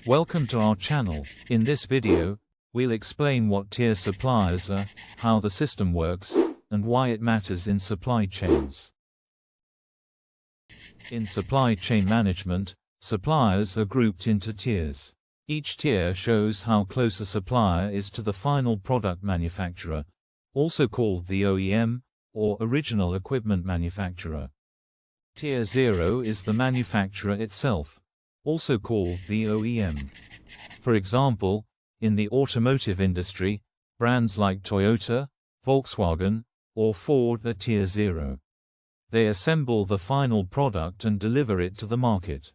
Welcome to our channel. In this video, we'll explain what tier suppliers are, how the system works, and why it matters in supply chains. In supply chain management, suppliers are grouped into tiers. Each tier shows how close a supplier is to the final product manufacturer, also called the OEM, or original equipment manufacturer. Tier 0 is the manufacturer itself, also called the OEM. For example, in the automotive industry, brands like Toyota, Volkswagen, or Ford are Tier 0. They assemble the final product and deliver it to the market.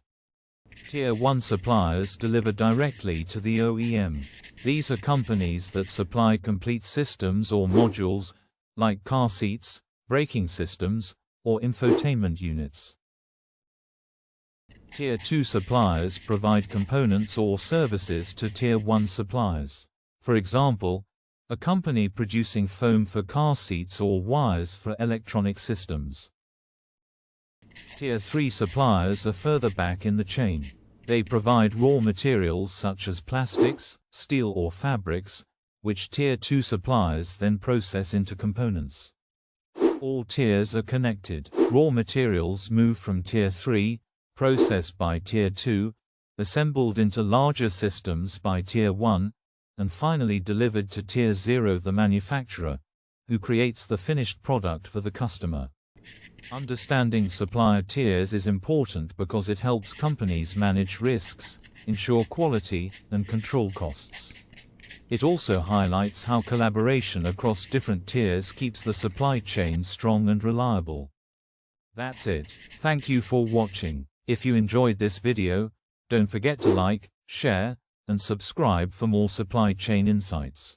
Tier 1 suppliers deliver directly to the OEM. These are companies that supply complete systems or modules, like car seats, braking systems, or infotainment units. Tier 2 suppliers provide components or services to Tier 1 suppliers. For example, a company producing foam for car seats or wires for electronic systems. Tier 3 suppliers are further back in the chain. They provide raw materials such as plastics, steel or fabrics, which Tier 2 suppliers then process into components. All tiers are connected. Raw materials move from Tier 3, processed by Tier 2, assembled into larger systems by Tier 1, and finally delivered to Tier 0, the manufacturer, who creates the finished product for the customer. Understanding supplier tiers is important because it helps companies manage risks, ensure quality, and control costs. It also highlights how collaboration across different tiers keeps the supply chain strong and reliable. That's it. Thank you for watching. If you enjoyed this video, don't forget to like, share, and subscribe for more supply chain insights.